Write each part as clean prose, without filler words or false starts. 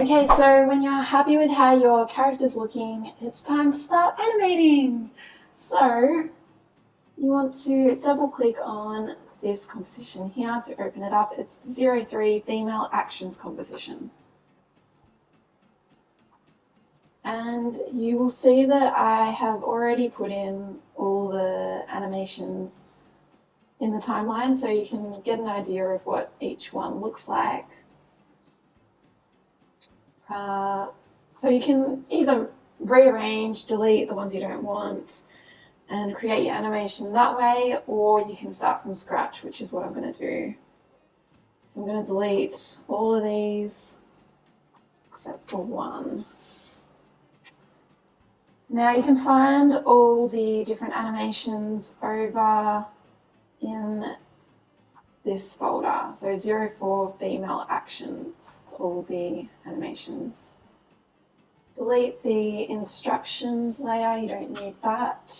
Okay, so when you're happy with how your character's looking, it's time to start animating. So you want to double click on this composition here to open it up. It's the 03 Female Actions composition. And you will see that I have already put in all the animations in the timeline so you can get an idea of what each one looks like. So you can either rearrange, delete the ones you don't want, and create your animation that way, or you can start from scratch, which is what I'm going to do. So I'm going to delete all of these except for one. Now you can find all the different animations over in this folder. So 04 Female Actions, all the animations. Delete the instructions layer, you don't need that.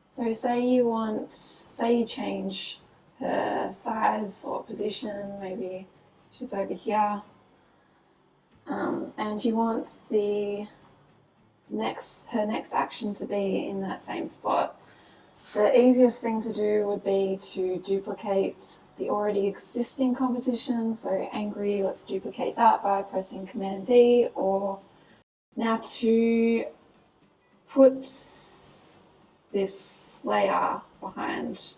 So say you change her size or position, maybe she's over here, and you want her next action to be in that same spot. The easiest thing to do would be to duplicate the already existing composition. So angry, let's duplicate that by pressing Command D, or now to put this layer behind,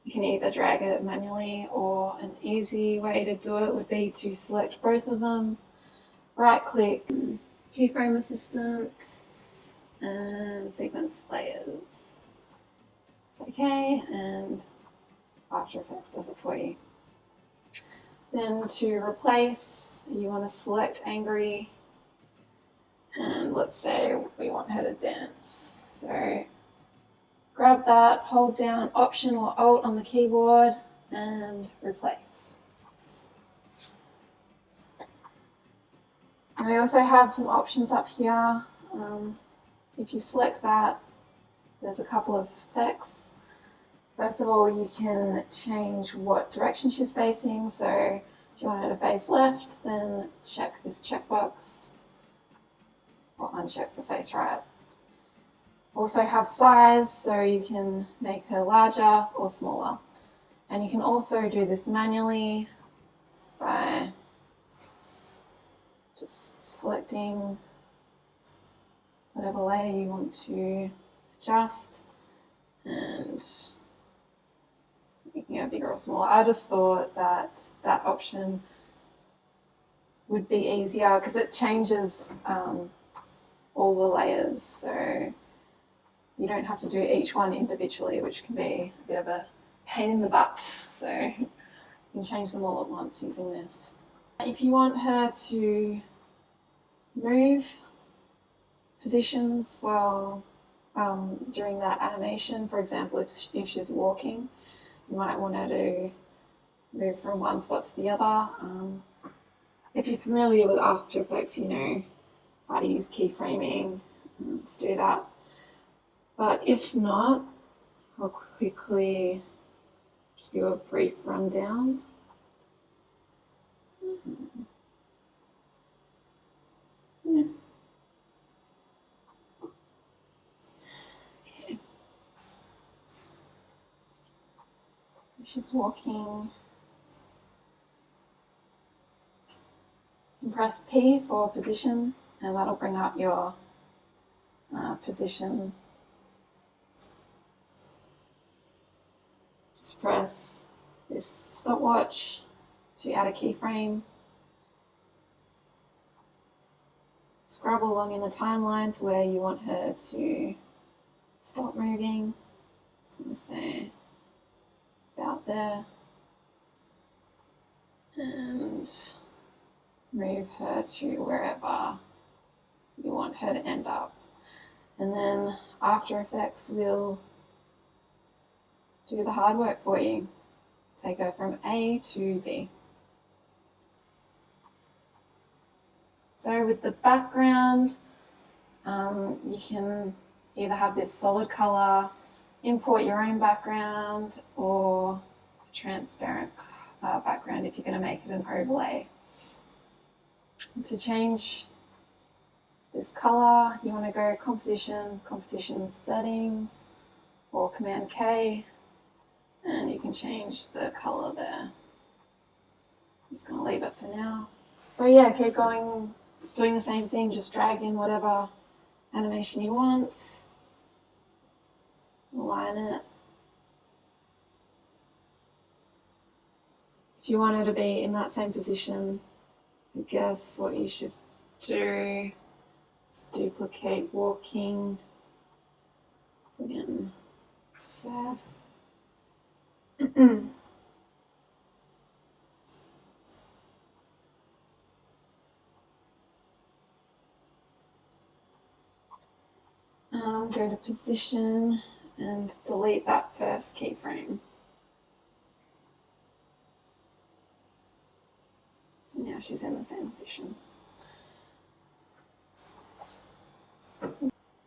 you can either drag it manually, or an easy way to do it would be to select both of them, right click, keyframe assistant, and sequence layers. It's okay, and After Effects does it for you. Then to replace, you want to select angry, and let's say we want her to dance. So grab that, hold down Option or Alt on the keyboard, and replace. And we also have some options up here. If you select that, there's a couple of effects. First of all, you can change what direction she's facing. So if you want her to face left, then check this checkbox, or uncheck for face right. Also have size, so you can make her larger or smaller. And you can also do this manually by just selecting whatever layer you want to adjust and making it bigger or smaller. I just thought that that option would be easier because it changes all the layers, so you don't have to do each one individually, which can be a bit of a pain in the butt. So you can change them all at once using this. If you want her to move positions while during that animation, for example, if she's walking, you might want her to move from one spot to the other. If you're familiar with After Effects, you know how to use keyframing to do that. But if not, I'll quickly give you a brief rundown. Yeah. Okay. She's walking. You can press P for position, and that'll bring up your position. Just press this stopwatch to add a keyframe. Scrub along in the timeline to where you want her to stop moving. So I'm going to say about there. And move her to wherever you want her to end up. And then After Effects will do the hard work for you. Take her from A to B. So with the background, you can either have this solid color, import your own background, or transparent background if you're going to make it an overlay. And to change this color, you want to go composition, composition settings, or Command K, and you can change the color there. I'm just going to leave it for now. So yeah, keep going, doing the same thing, just drag in whatever animation you want, align it. If you want it to be in that same position, I guess what you should do is duplicate walking, put in sad. Go to position and delete that first keyframe. So now she's in the same position.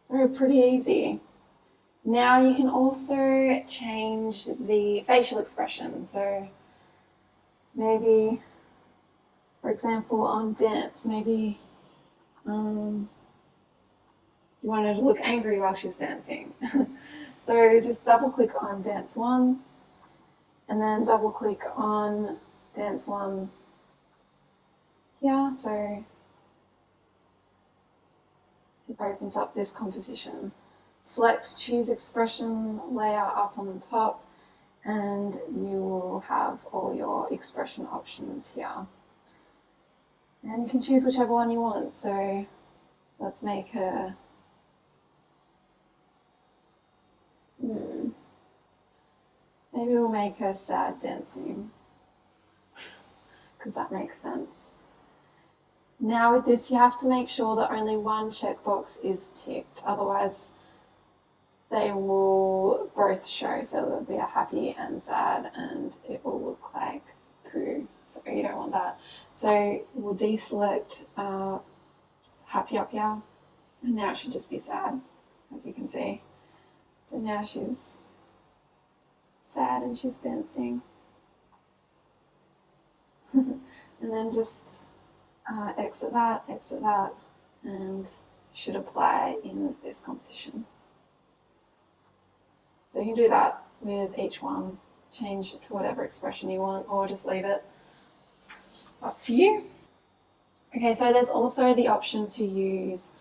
So pretty easy. Now you can also change the facial expression. So maybe, for example, on dance, maybe you want her to look angry while she's dancing. So just double click on dance 1 and then double click on dance 1 here. So it opens up this composition. Select choose expression layer up on the top and you will have all your expression options here. And you can choose whichever one you want. So let's make her maybe we'll make her sad dancing because that makes sense. Now with this, you have to make sure that only one checkbox is ticked, otherwise they will both show, so there'll be a happy and sad and it will look like poo, so you don't want that. So we'll deselect happy up here, and now it should just be sad, as you can see. So now she's sad and she's dancing. And then just exit that, and should apply in this composition. So you can do that with each one, change it to whatever expression you want, or just leave it up to you. Okay, so there's also the option to use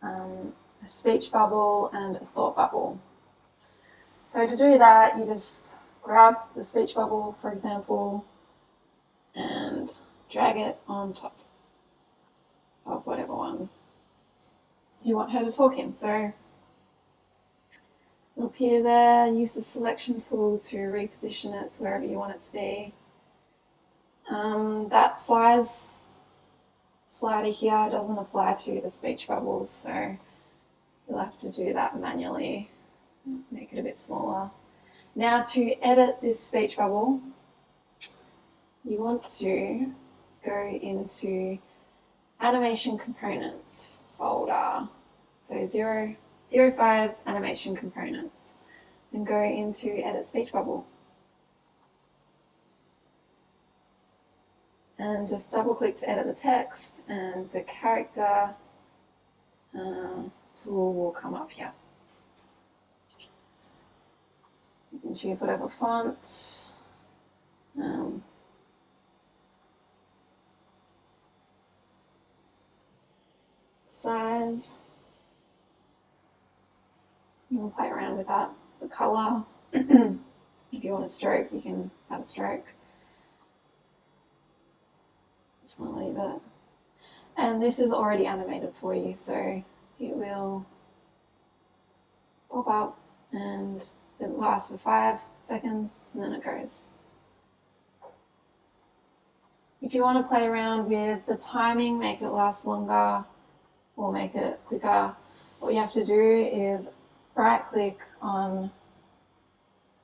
a speech bubble and a thought bubble. So to do that, you just grab the speech bubble, for example, and drag it on top of whatever one you want her to talk in. So it'll appear there, use the selection tool to reposition it to wherever you want it to be. That size slider here doesn't apply to the speech bubbles, so you'll have to do that manually, make it a bit smaller. Now to edit this speech bubble, you want to go into Animation Components folder, so 05 Animation Components, and go into Edit Speech Bubble. And just double click to edit the text, and the character tool will come up here. You can choose whatever font. Size. You can play around with that. The color. If you want a stroke, you can add a stroke. Just want to leave it. And this is already animated for you, so it will pop up and it lasts for 5 seconds and then it goes. If you want to play around with the timing, make it last longer or make it quicker, what you have to do is right click on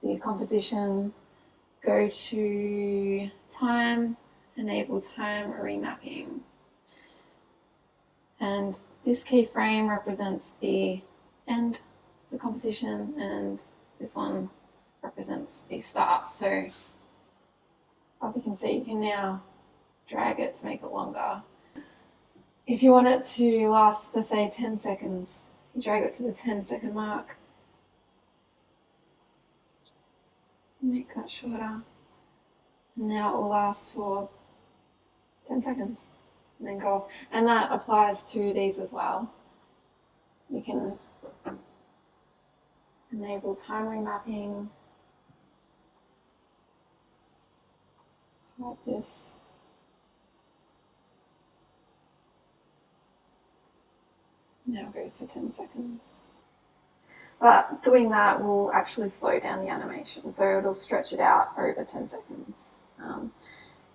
the composition, go to time, enable time remapping. And this keyframe represents the end of the composition and this one represents the start. So as you can see, you can now drag it to make it longer. If you want it to last for say 10 seconds, you drag it to the 10-second mark, make that shorter, and now it will last for 10 seconds and then go off. And that applies to these as well. You can enable time remapping like this. Now it goes for 10 seconds. But doing that will actually slow down the animation, so it'll stretch it out over 10 seconds.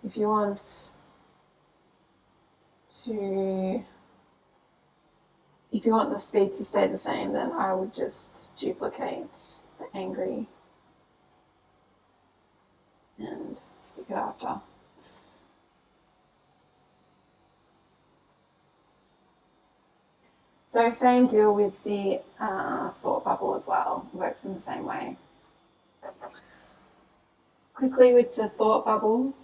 If you want the speed to stay the same, then I would just duplicate the angry and stick it after. So same deal with the thought bubble as well, works in the same way. Quickly with the thought bubble,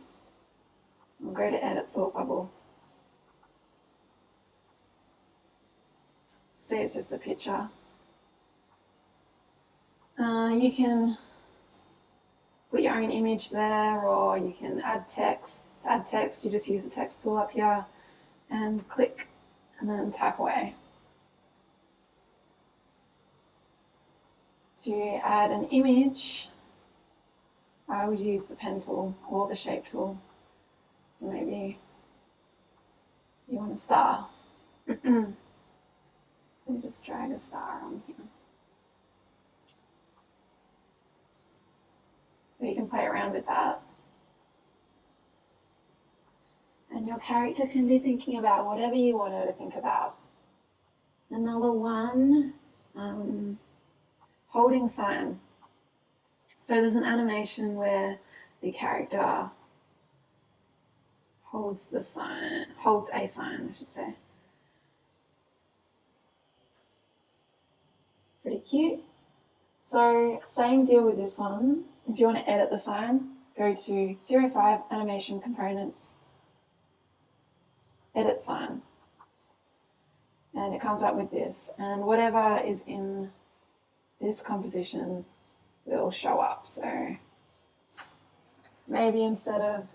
I'll go to edit thought bubble. See, it's just a picture. You can put your own image there, or you can add text. To add text, you just use the text tool up here and click and then tap away. To add an image, I would use the pen tool or the shape tool. So maybe you want a star. Let me just drag a star on here. So you can play around with that. And your character can be thinking about whatever you want her to think about. Another one, holding sign. So there's an animation where the character holds a sign, I should say. Pretty cute. So same deal with this one. If you want to edit the sign, go to 05 animation components, edit sign. And it comes up with this. And whatever is in this composition will show up. So maybe instead of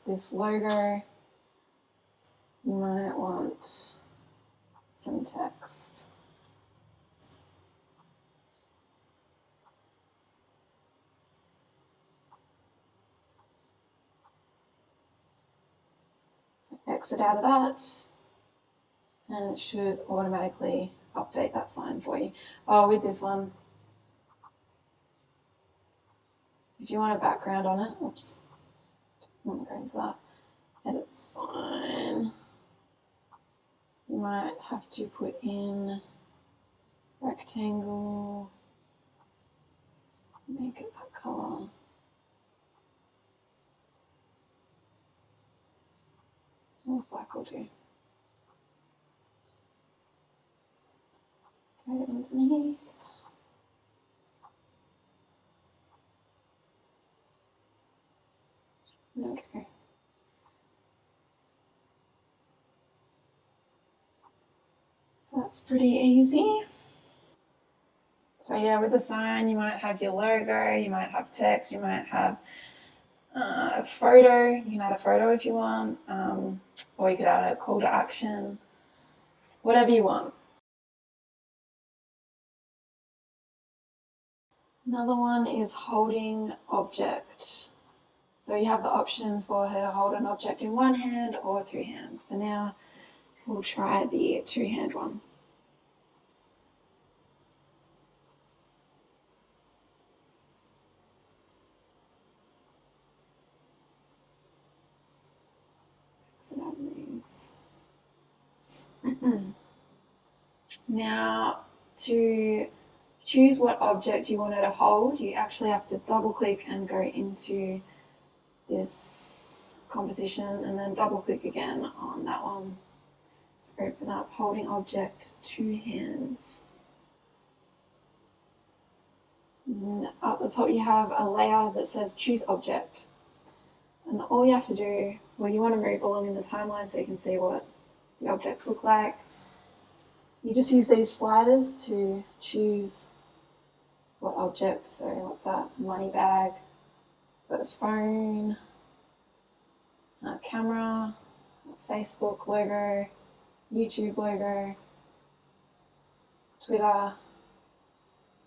this logo, you might want some text. So exit out of that, and it should automatically update that sign for you. Oh, with this one, if you want a background on it, oops, I won't go into that. Edit sign. You might have to put in rectangle, make it that color. Oh, black will do. Go underneath. Okay. So that's pretty easy. So yeah, with the sign, you might have your logo, you might have text, you might have a photo. You can add a photo if you want, or you could add a call to action, whatever you want. Another one is holding object. So you have the option for her to hold an object in one hand or two hands. For now, we'll try the two-hand one. So that means now to choose what object you want her to hold, you actually have to double click and go into this composition and then double click again on that one. So open up holding object, two hands. And up the top you have a layer that says choose object. And all you have to do, well, you want to move along in the timeline so you can see what the objects look like. You just use these sliders to choose what object. So what's that? Money bag, got a phone, a camera, a Facebook logo, YouTube logo, Twitter,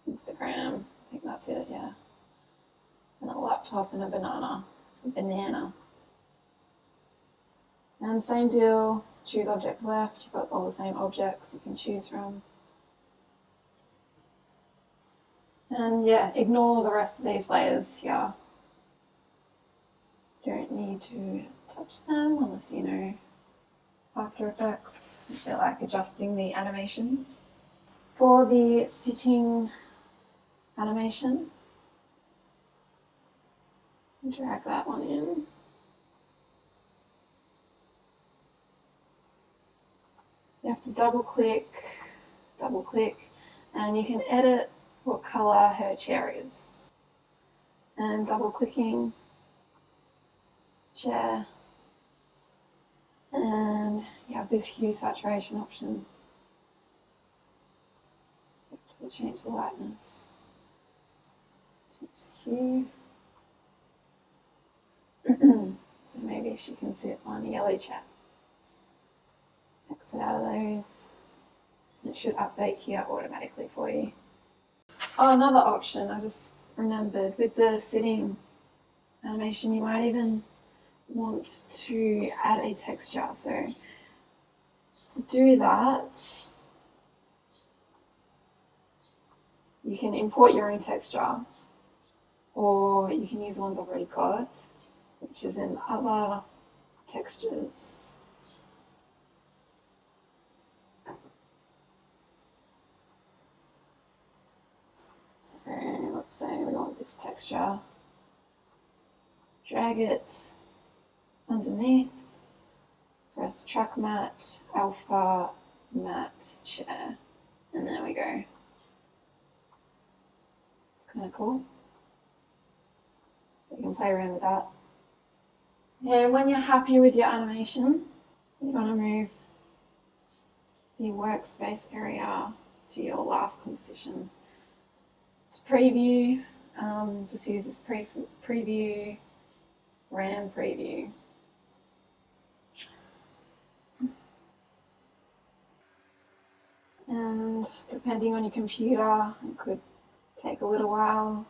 Instagram, I think that's it, yeah. And a laptop and a banana. And same deal, choose object left, you've got all the same objects you can choose from. And yeah, ignore the rest of these layers here. Don't need to touch them unless you know After Effects. I feel like adjusting the animations. For the sitting animation, drag that one in. You have to double click, and you can edit what color her chair is. And double clicking, chair, and you have this hue saturation option to change the lightness. Change the hue. So maybe she can sit on a yellow chair. Exit out of those. It should update here automatically for you. Oh, another option I just remembered with the sitting animation, you might even want to add a texture. So to do that, you can import your own texture, or you can use the ones I've already got, which is in other textures. So let's say we want this texture. Drag it underneath, press track matte, alpha, matte, chair, and there we go. It's kind of cool. So you can play around with that. And when you're happy with your animation, you're going to move the workspace area to your last composition. To preview, just use this preview, RAM preview. And depending on your computer, it could take a little while